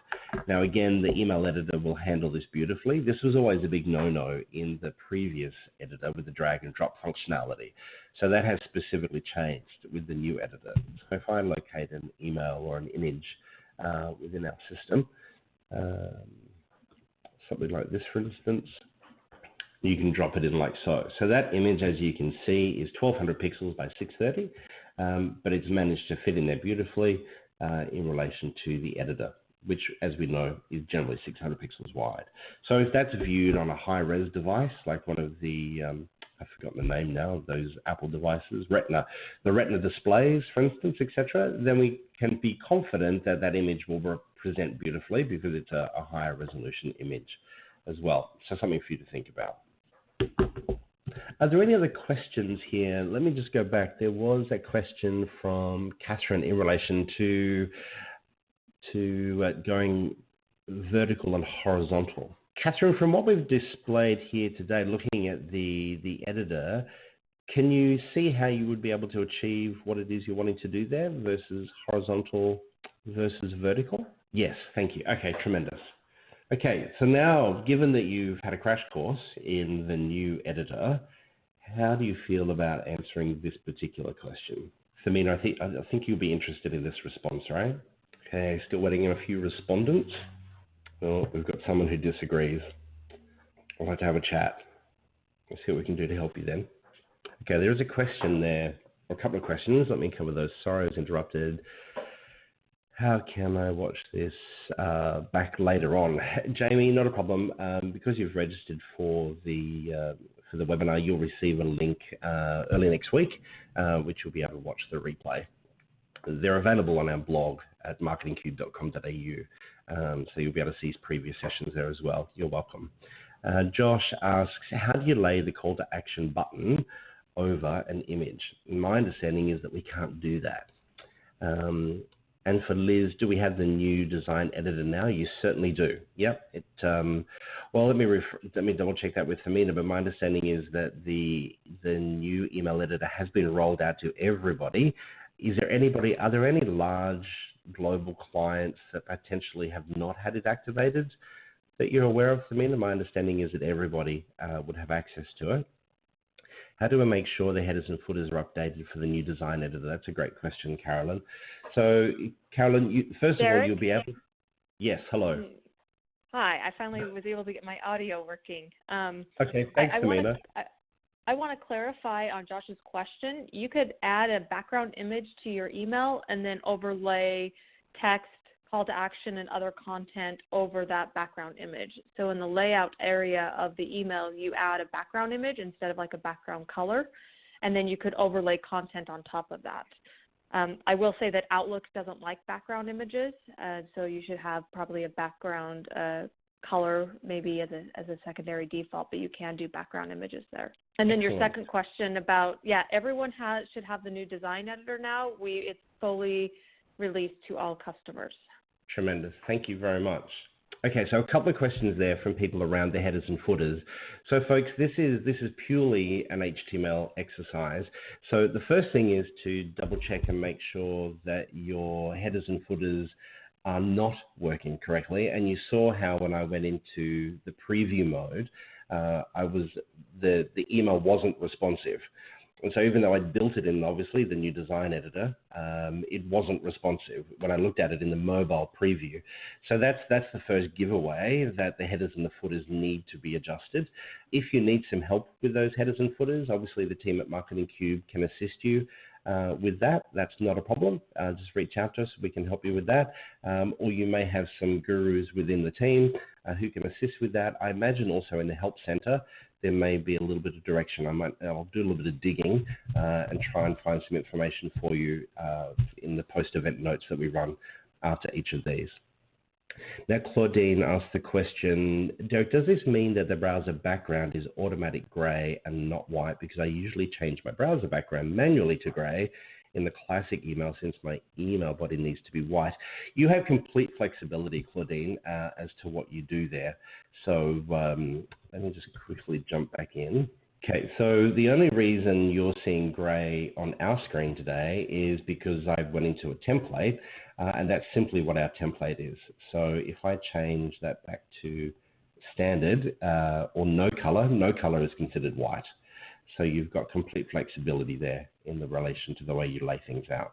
Now again, the email editor will handle this beautifully. This was always a big no-no in the previous editor with the drag and drop functionality. So that has specifically changed with the new editor. So if I locate an email or an image within our system, something like this, for instance, you can drop it in like so. So that image, as you can see, is 1200 pixels by 630, but it's managed to fit in there beautifully in relation to the editor, which, as we know, is generally 600 pixels wide. So if that's viewed on a high-res device, like one of the, I've forgotten the name now, of those Apple devices, the Retina displays, for instance, etc., then we can be confident that that image will present beautifully because it's a higher resolution image as well. So something for you to think about. Are there any other questions here? Let me just go back. There was a question from Catherine in relation to going vertical and horizontal. Catherine, from what we've displayed here today, looking at the editor, can you see how you would be able to achieve what it is you're wanting to do there versus horizontal versus vertical? Yes, thank you. Okay, tremendous. Okay, so now, given that you've had a crash course in the new editor, how do you feel about answering this particular question? Samina, I think you'll be interested in this response, right? Okay, still waiting on a few respondents. Well, we've got someone who disagrees. I'll have to have a chat. Let's see what we can do to help you then. Okay, there is a question there, or a couple of questions. Let me cover those. Sorry, I was interrupted. How can I watch this back later on? Jamie, not a problem. Because you've registered for the webinar, you'll receive a link early next week, which you'll be able to watch the replay. They're available on our blog at marketingcube.com.au, so you'll be able to see previous sessions there as well. You're welcome. Josh asks, how do you lay the call to action button over an image? My understanding is that we can't do that. And for Liz, do we have the new design editor now? You certainly do. Yep. Well, let me double check that with Samina, but my understanding is that the new email editor has been rolled out to everybody. Are there any large global clients that potentially have not had it activated that you're aware of, Samina? My understanding is that everybody would have access to it. How do we make sure the headers and footers are updated for the new design editor? That's a great question, Carolyn. So, Carolyn, first of all, you'll be able... Yes, hello. Hi, I finally was able to get my audio working. Okay, thanks, Samina. I want to clarify on Josh's question. You could add a background image to your email and then overlay text, call to action, and other content over that background image. So in the layout area of the email, you add a background image instead of like a background color, and then you could overlay content on top of that. I will say that Outlook doesn't like background images, so you should have probably a background color maybe as a secondary default, but you can do background images there. And then your second question about, everyone should have the new design editor now. It's fully released to all customers. Tremendous. Thank you very much. Okay, so a couple of questions there from people around the headers and footers. So folks, this is purely an HTML exercise. So the first thing is to double check and make sure that your headers and footers are not working correctly. And you saw how when I went into the preview mode, the email wasn't responsive. And so even though I built it in, obviously, the new design editor, it wasn't responsive when I looked at it in the mobile preview. So that's the first giveaway, that the headers and the footers need to be adjusted. If you need some help with those headers and footers, obviously the team at Marketing Cube can assist you with that. That's not a problem. Just reach out to us. We can help you with that. Or you may have some gurus within the team who can assist with that. I imagine also in the Help Center, there may be a little bit of direction. I'll do a little bit of digging and try and find some information for you in the post-event notes that we run after each of these. Now, Claudine asked the question, Derek, does this mean that the browser background is automatic gray and not white? Because I usually change my browser background manually to gray in the classic email, since my email body needs to be white. You have complete flexibility, Claudine, as to what you do there. So let me just quickly jump back in. Okay, so the only reason you're seeing gray on our screen today is because I went into a template, and that's simply what our template is. So if I change that back to standard or no color is considered white. So you've got complete flexibility there in the relation to the way you lay things out.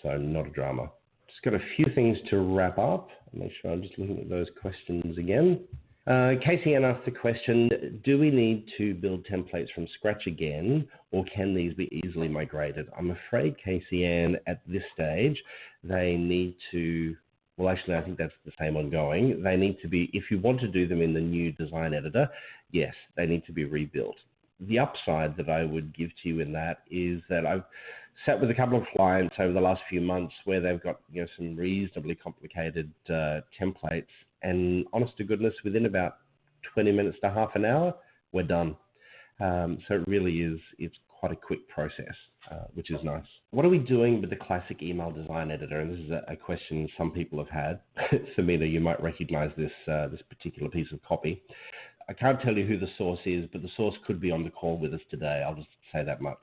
So not a drama. Just got a few things to wrap up. Make sure I'm just looking at those questions again. Casey Ann asked the question, do we need to build templates from scratch again, or can these be easily migrated? I'm afraid, Casey Ann, at this stage, they need to, well, actually, I think that's the same ongoing. They need to be, if you want to do them in the new design editor, yes, they need to be rebuilt. The upside that I would give to you in that is that I've sat with a couple of clients over the last few months where they've got some reasonably complicated templates, and honest to goodness, within about 20 minutes to half an hour, we're done. So it really is, it's quite a quick process, which is nice. What are we doing with the classic email design editor? And this is a question some people have had. Samina, you might recognize this particular piece of copy. I can't tell you who the source is, but the source could be on the call with us today. I'll just say that much.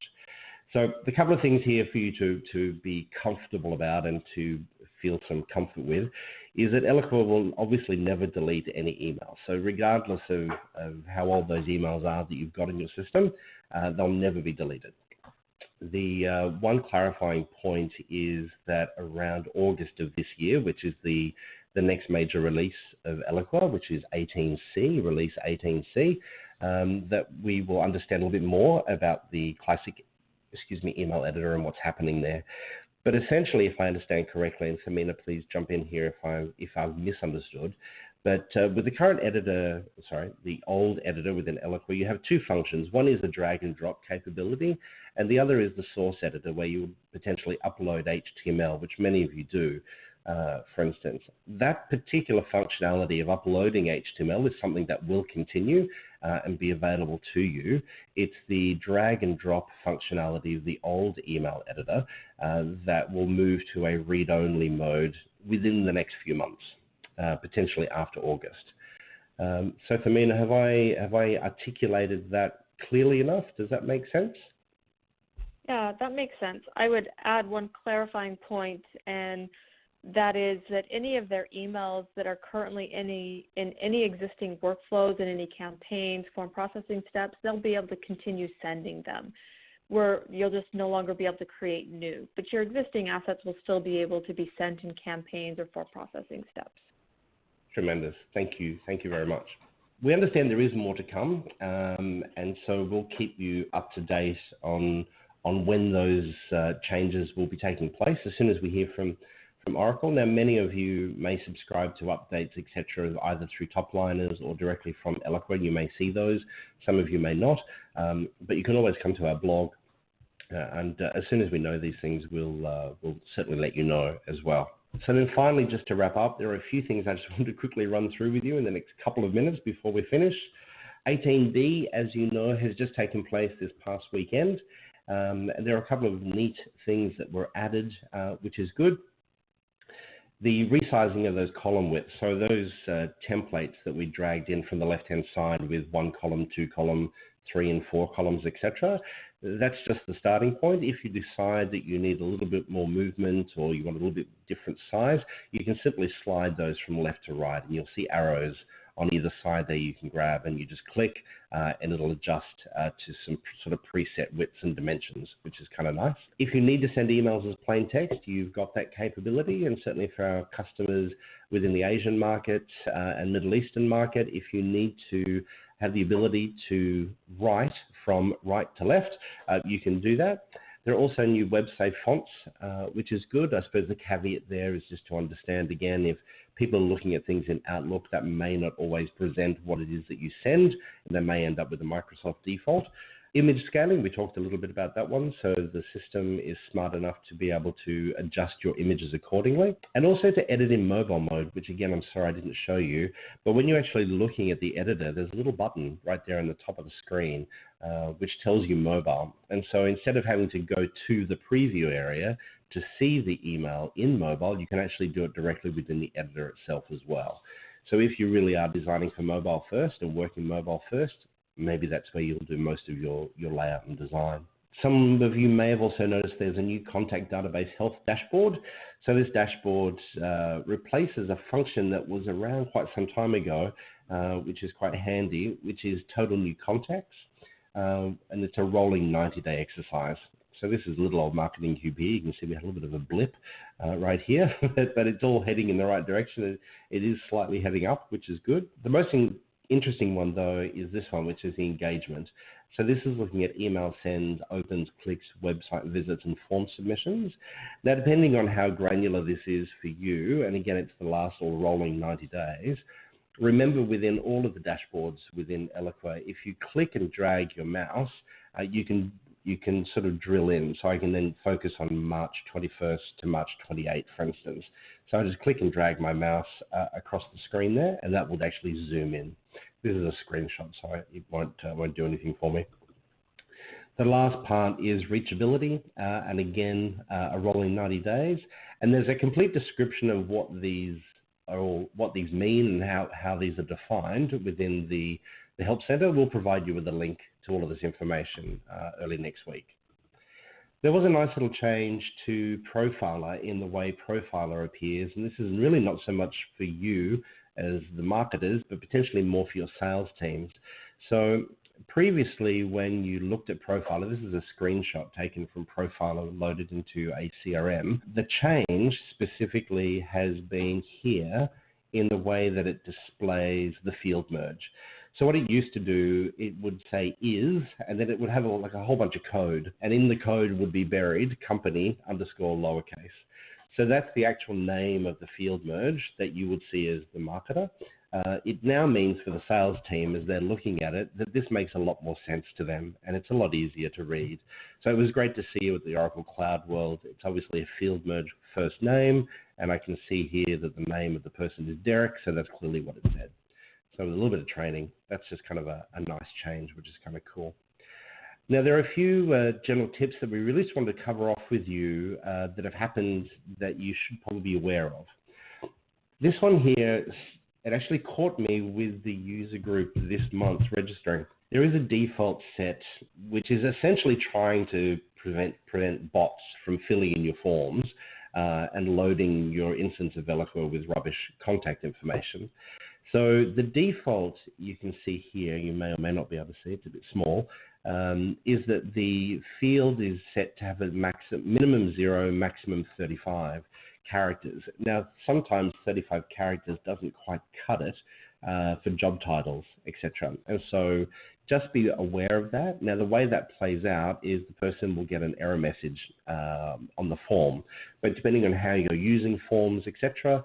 So the couple of things here for you to be comfortable about and to feel some comfort with is that Eloqua will obviously never delete any email. So regardless of how old those emails are that you've got in your system, they'll never be deleted. The one clarifying point is that around August of this year, which is the next major release of Eloqua, which is 18C, release 18C, that we will understand a little bit more about the classic, email editor and what's happening there. But essentially, if I understand correctly, and Samina, please jump in here if I've misunderstood, but with the current editor, the old editor within Eloqua, you have two functions. One is a drag and drop capability, and the other is the source editor, where you potentially upload HTML, which many of you do. For instance, that particular functionality of uploading HTML is something that will continue and be available to you. It's the drag and drop functionality of the old email editor that will move to a read-only mode within the next few months, potentially after August. So, Thamina, have I articulated that clearly enough? Does that make sense? Yeah, that makes sense. I would add one clarifying point, and that is that any of their emails that are currently in any existing workflows and any campaigns, form processing steps, they'll be able to continue sending them, where you'll just no longer be able to create new. But your existing assets will still be able to be sent in campaigns or form processing steps. Tremendous. Thank you. Thank you very much. We understand there is more to come, and so we'll keep you up to date on when those changes will be taking place as soon as we hear from Oracle. Now, many of you may subscribe to updates, etc., either through Topliners or directly from Eloqua. You may see those. Some of you may not. But you can always come to our blog. And as soon as we know these things, we'll certainly let you know as well. So then finally, just to wrap up, there are a few things I just want to quickly run through with you in the next couple of minutes before we finish. 18B, as you know, has just taken place this past weekend. And there are a couple of neat things that were added, which is good. The resizing of those column widths, so those templates that we dragged in from the left-hand side with 1 column, 2 column, 3 and 4 columns, etc. That's just the starting point. If you decide that you need a little bit more movement or you want a little bit different size, you can simply slide those from left to right, and you'll see arrows on either side there you can grab, and you just click and it'll adjust to some sort of preset widths and dimensions, which is kind of nice. If you need to send emails as plain text, you've got that capability, and certainly for our customers within the Asian market and Middle Eastern market, if you need to have the ability to write from right to left, you can do that. There are also new web-safe fonts, which is good. I suppose the caveat there is just to understand, again, if people are looking at things in Outlook, that may not always present what it is that you send, and they may end up with a Microsoft default. Image scaling, we talked a little bit about that one, so the system is smart enough to be able to adjust your images accordingly, and also to edit in mobile mode, which again, I'm sorry I didn't show you, but when you're actually looking at the editor, there's a little button right there on the top of the screen, which tells you mobile. And so instead of having to go to the preview area to see the email in mobile, you can actually do it directly within the editor itself as well. So if you really are designing for mobile first and working mobile first, maybe that's where you'll do most of your layout and design. Some of you may have also noticed there's a new contact database health dashboard. So this dashboard replaces a function that was around quite some time ago, which is quite handy, which is total new contacts. And it's a rolling 90-day exercise. So this is little old marketing QP. You can see we had a little bit of a blip right here, but it's all heading in the right direction. It is slightly heading up, which is good. The most interesting one, though, is this one, which is the engagement. So this is looking at email sends, opens, clicks, website visits, and form submissions. Now, depending on how granular this is for you, and again, it's the last or rolling 90 days, remember within all of the dashboards within Eloqua, if you click and drag your mouse, you can sort of drill in. So I can then focus on March 21st to March 28th, for instance. So I just click and drag my mouse across the screen there, and that will actually zoom in. This is a screenshot, so it won't do anything for me. The last part is reachability, and again, a rolling 90 days. And there's a complete description of what these mean and how these are defined within the Help Center. We'll provide you with a link to all of this information early next week. There was a nice little change to Profiler in the way Profiler appears, and this is really not so much for you as the marketers, but potentially more for your sales teams. So previously, when you looked at Profiler, this is a screenshot taken from Profiler loaded into a CRM. The change specifically has been here in the way that it displays the field merge. So what it used to do, it would say is, and then it would have like a whole bunch of code, and in the code would be buried company underscore lowercase. So that's the actual name of the field merge that you would see as the marketer. It now means for the sales team, as they're looking at it, that this makes a lot more sense to them, and it's a lot easier to read. So it was great to see you at the Oracle Cloud World. It's obviously a field merge first name, and I can see here that the name of the person is Derek, so that's clearly what it said. So with a little bit of training, that's just kind of a nice change, which is kind of cool. Now, there are a few general tips that we really just wanted to cover off with you that have happened that you should probably be aware of. This one here, it actually caught me with the user group this month registering. There is a default set, which is essentially trying to prevent bots from filling in your forms and loading your instance of Eloqua with rubbish contact information. So the default, you can see here, you may or may not be able to see, it's a bit small, is that the field is set to have a minimum 0, maximum 35 characters. Now, sometimes 35 characters doesn't quite cut it for job titles, etc. And so just be aware of that. Now, the way that plays out is the person will get an error message on the form. But depending on how you're using forms, etc.,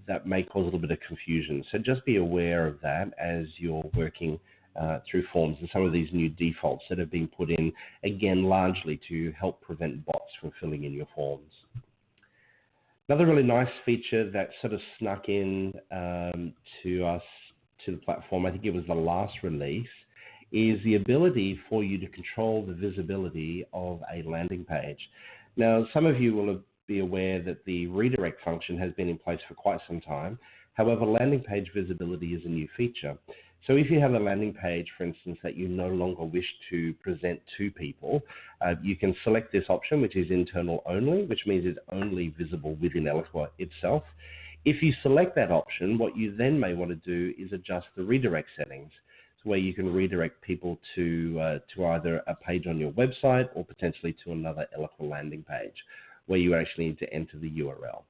that may cause a little bit of confusion. So just be aware of that as you're working through forms and some of these new defaults that have been put in, again, largely to help prevent bots from filling in your forms. Another really nice feature that sort of snuck in to us, to the platform, I think it was the last release, is the ability for you to control the visibility of a landing page. Now, some of you will be aware that the redirect function has been in place for quite some time. However, landing page visibility is a new feature. So if you have a landing page, for instance, that you no longer wish to present to people, you can select this option, which is internal only, which means it's only visible within Eloqua itself. If you select that option, what you then may want to do is adjust the redirect settings, so where you can redirect people to either a page on your website or potentially to another Eloqua landing page, where you actually need to enter the URL.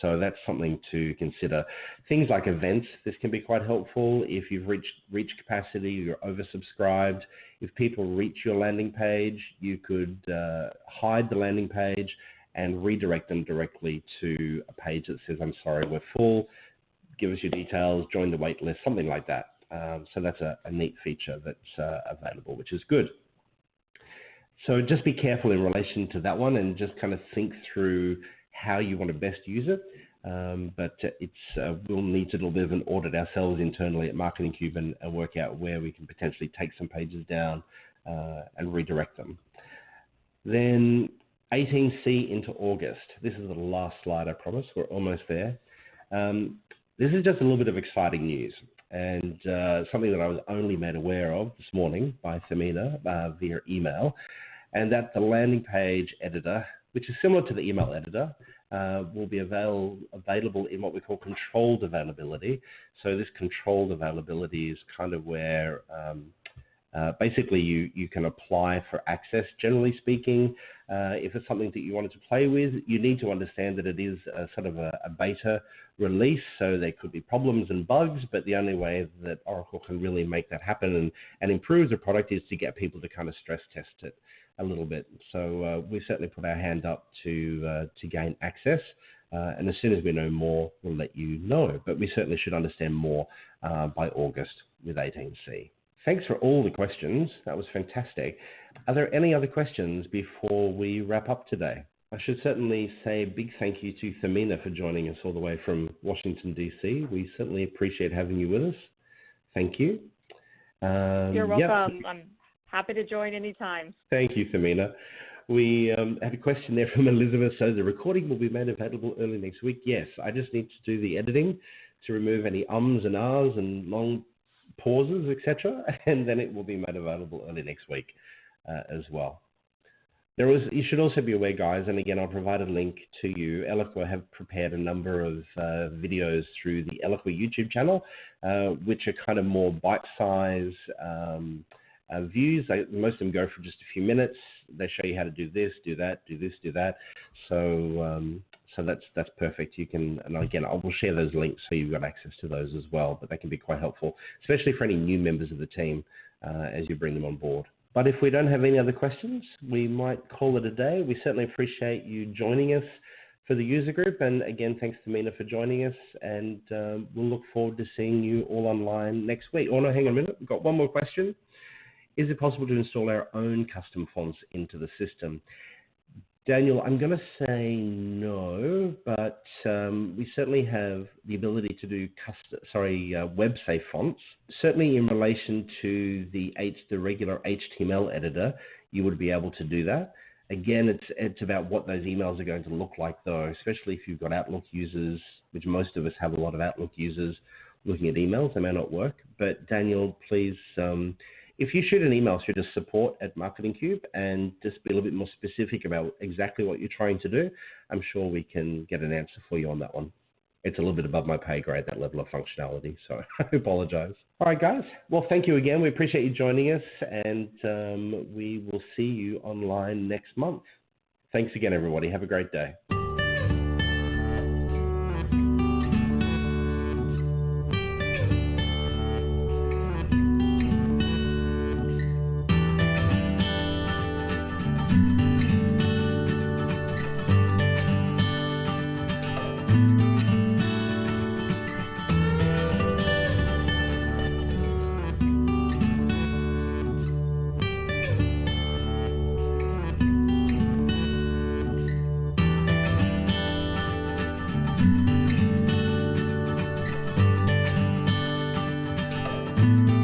So that's something to consider. Things like events, this can be quite helpful. If you've reached capacity, you're oversubscribed. If people reach your landing page, you could hide the landing page and redirect them directly to a page that says, I'm sorry, we're full, give us your details, join the wait list, something like that. So that's a neat feature that's available, which is good. So just be careful in relation to that one and just kind of think through how you want to best use it. But we'll need to do a little bit of an audit ourselves internally at Marketing Cube and work out where we can potentially take some pages down and redirect them. Then 18C into August. This is the last slide, I promise. We're almost there. This is just a little bit of exciting news, and something that I was only made aware of this morning by Thamina via email, and that the landing page editor, which is similar to the email editor, will be available in what we call controlled availability. So this controlled availability is kind of where basically you can apply for access. Generally speaking, if it's something that you wanted to play with, you need to understand that it is sort of a beta release, so there could be problems and bugs, but the only way that Oracle can really make that happen and improve the product is to get people to kind of stress test it a little bit. So we certainly put our hand up to gain access, and as soon as we know more, we'll let you know. But we certainly should understand more by August with 18C. Thanks for all the questions. That was fantastic. Are there any other questions before we wrap up today? I should certainly say a big thank you to Thamina for joining us all the way from Washington, D.C. We certainly appreciate having you with us. Thank you. You're welcome. I'm happy to join anytime. Thank you, Thamina. We had a question there from Elizabeth. So the recording will be made available early next week. Yes, I just need to do the editing to remove any ums and ahs and long pauses, etc., and then it will be made available early next week as well. You should also be aware, guys, and again, I'll provide a link to you. Eloqua have prepared a number of videos through the Eloqua YouTube channel, which are kind of more bite-size views. Most of them go for just a few minutes. They show you how to do this, do that, do this, do that. So that's perfect. You can, and again, I will share those links so you've got access to those as well. But they can be quite helpful, especially for any new members of the team as you bring them on board. But if we don't have any other questions, we might call it a day. We certainly appreciate you joining us for the user group. And again, thanks to Mina for joining us. And we'll look forward to seeing you all online next week. Oh, no, hang on a minute. We've got one more question. Is it possible to install our own custom fonts into the system? Daniel, I'm going to say no, but we certainly have the ability to do web-safe fonts. Certainly in relation to the regular HTML editor, you would be able to do that. Again, it's about what those emails are going to look like, though, especially if you've got Outlook users, which most of us have a lot of Outlook users looking at emails. They may not work. But Daniel, please, if you shoot an email through to support@Marketing Cube and just be a little bit more specific about exactly what you're trying to do, I'm sure we can get an answer for you on that one. It's a little bit above my pay grade, that level of functionality, so I apologize. All right, guys. Well, thank you again. We appreciate you joining us, and we will see you online next month. Thanks again, everybody. Have a great day. Bye.